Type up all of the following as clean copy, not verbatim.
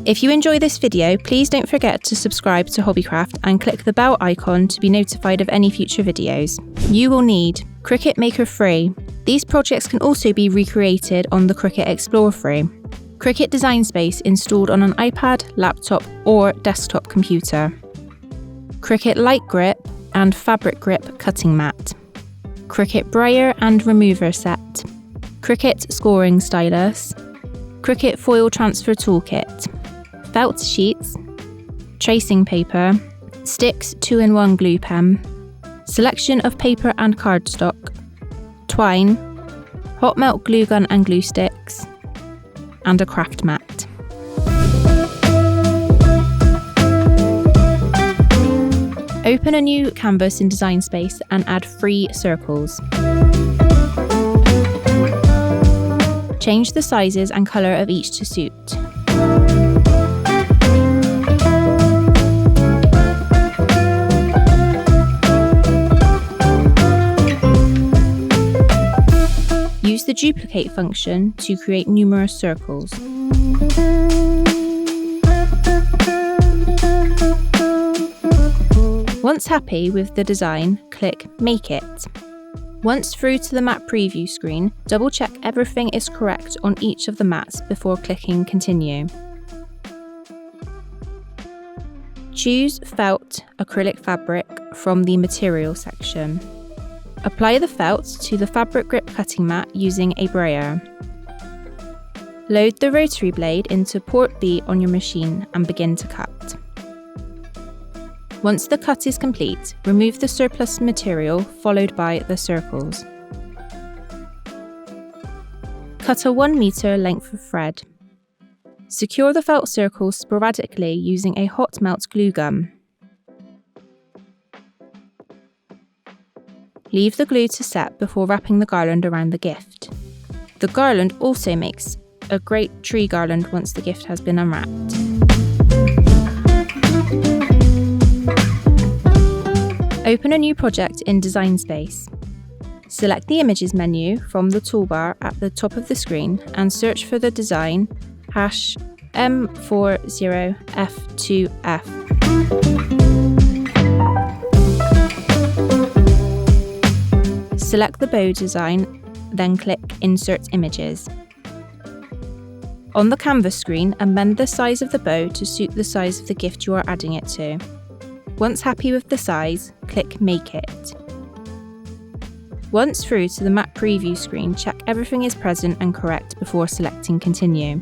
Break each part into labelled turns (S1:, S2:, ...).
S1: If you enjoy this video, please don't forget to subscribe to Hobbycraft and click the bell icon to be notified of any future videos. You will need Cricut Maker free. These projects can also be recreated on the Cricut Explore free. Cricut Design Space installed on an iPad, laptop or desktop computer. Cricut Light Grip and Fabric Grip cutting mat. Cricut Brayer and Remover set. Cricut Scoring Stylus. Cricut Foil Transfer Toolkit. Felt sheets. Tracing paper. Sticks 2-in-1 glue pen. Selection of paper and cardstock. Twine. Hot melt glue gun and glue sticks. And a craft mat. Open a new canvas in Design Space and add 3 circles. Change the sizes and colour of each to suit. Use the duplicate function to create numerous circles. Once happy with the design, click Make It. Once through to the map preview screen, double-check everything is correct on each of the mats before clicking Continue. Choose Felt Acrylic Fabric from the Material section. Apply the felt to the fabric grip cutting mat using a brayer. Load the rotary blade into port B on your machine and begin to cut. Once the cut is complete, remove the surplus material followed by the circles. Cut a 1 meter length of thread. Secure the felt circles sporadically using a hot melt glue gun. Leave the glue to set before wrapping the garland around the gift. The garland also makes a great tree garland once the gift has been unwrapped. Open a new project in Design Space. Select the Images menu from the toolbar at the top of the screen and search for the design #M40F2F. Select the bow design, then click Insert Images. On the canvas screen, amend the size of the bow to suit the size of the gift you are adding it to. Once happy with the size, click Make It. Once through to the map preview screen, check everything is present and correct before selecting Continue.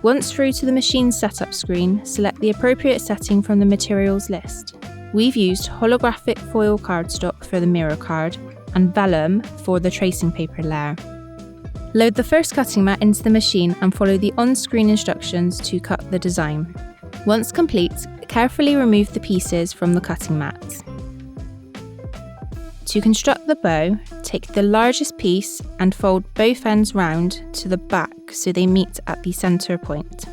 S1: Once through to the machine setup screen, select the appropriate setting from the materials list. We've used holographic foil cardstock for the mirror card and vellum for the tracing paper layer. Load the first cutting mat into the machine and follow the on-screen instructions to cut the design. Once complete, carefully remove the pieces from the cutting mat. To construct the bow, take the largest piece and fold both ends round to the back so they meet at the centre point.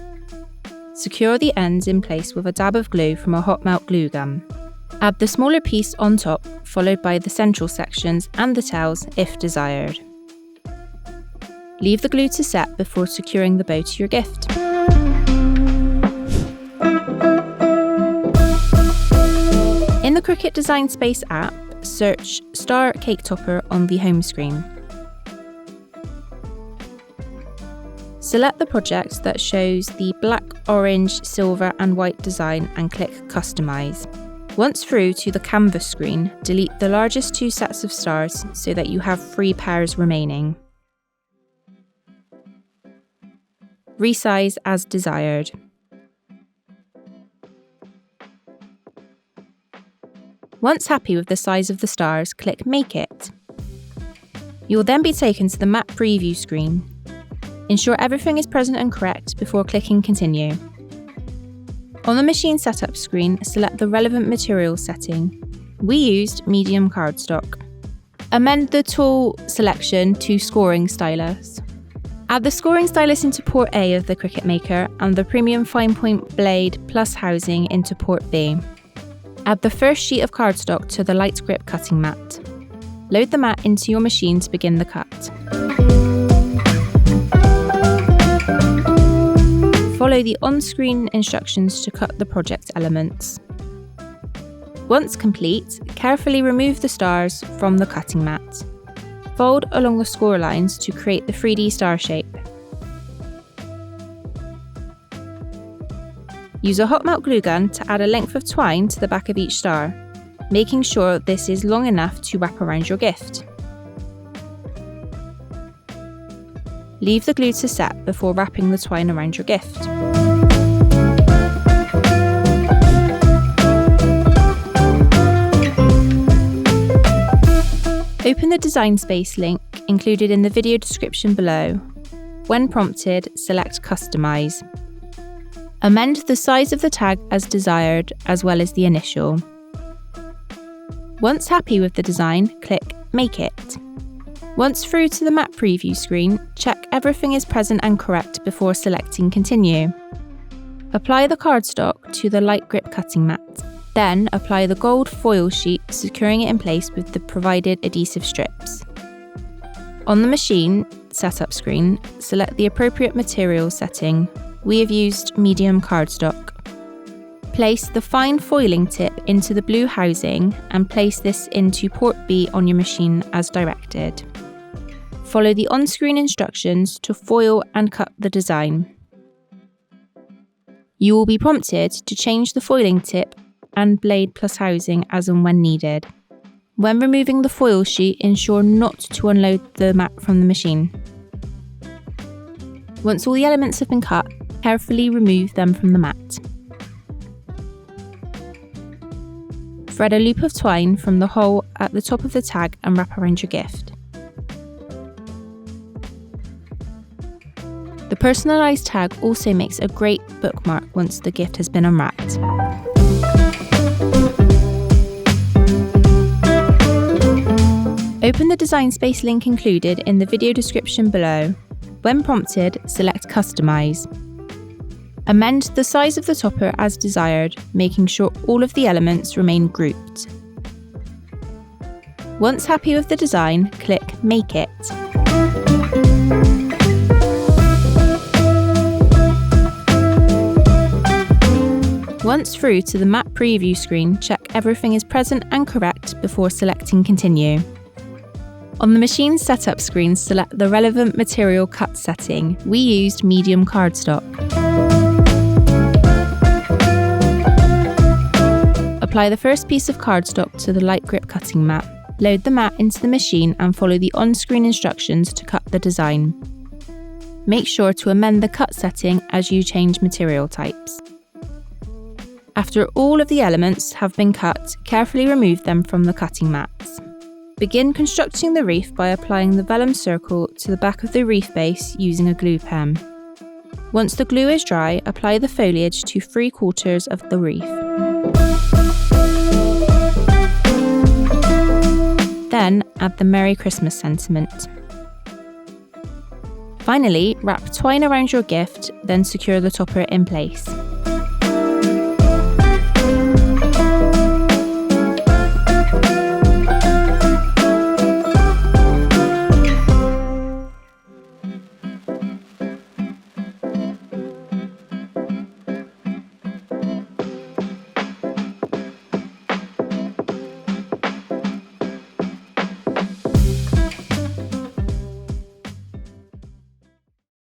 S1: Secure the ends in place with a dab of glue from a hot melt glue gun. Add the smaller piece on top, followed by the central sections and the tails if desired. Leave the glue to set before securing the bow to your gift. In the Cricut Design Space app, search Star Cake Topper on the home screen. Select the project that shows the black, orange, silver and white design and click Customize. Once through to the canvas screen, delete the largest 2 sets of stars so that you have 3 pairs remaining. Resize as desired. Once happy with the size of the stars, click Make It. You will then be taken to the map preview screen. Ensure everything is present and correct before clicking Continue. On the machine setup screen, select the relevant material setting. We used medium cardstock. Amend the tool selection to Scoring Stylus. Add the Scoring Stylus into port A of the Cricut Maker and the premium fine point blade plus housing into port B. Add the first sheet of cardstock to the light grip cutting mat. Load the mat into your machine to begin the cut. Follow the on-screen instructions to cut the project elements. Once complete, carefully remove the stars from the cutting mat. Fold along the score lines to create the 3D star shape. Use a hot melt glue gun to add a length of twine to the back of each star, making sure this is long enough to wrap around your gift. Leave the glue to set before wrapping the twine around your gift. Open the design space link included in the video description below. When prompted, select Customise. Amend the size of the tag as desired, as well as the initial. Once happy with the design, click Make It. Once through to the map preview screen, check everything is present and correct before selecting Continue. Apply the cardstock to the light grip cutting mat. Then apply the gold foil sheet, securing it in place with the provided adhesive strips. On the machine setup screen, select the appropriate material setting. We have used medium cardstock. Place the fine foiling tip into the blue housing and place this into port B on your machine as directed. Follow the on-screen instructions to foil and cut the design. You will be prompted to change the foiling tip and blade plus housing as and when needed. When removing the foil sheet, ensure not to unload the mat from the machine. Once all the elements have been cut, carefully remove them from the mat. Thread a loop of twine from the hole at the top of the tag and wrap around your gift. The Personalised tag also makes a great bookmark once the gift has been unwrapped. Open the design space link included in the video description below. When prompted, select Customise. Amend the size of the topper as desired, making sure all of the elements remain grouped. Once happy with the design, click Make It. Once through to the map preview screen, check everything is present and correct before selecting Continue. On the machine setup screen, select the relevant material cut setting. We used medium cardstock. Apply the first piece of cardstock to the light grip cutting mat. Load the mat into the machine and follow the on-screen instructions to cut the design. Make sure to amend the cut setting as you change material types. After all of the elements have been cut, carefully remove them from the cutting mats. Begin constructing the wreath by applying the vellum circle to the back of the wreath base using a glue pen. Once the glue is dry, apply the foliage to 3/4 of the wreath. Then add the Merry Christmas sentiment. Finally, wrap twine around your gift, then secure the topper in place.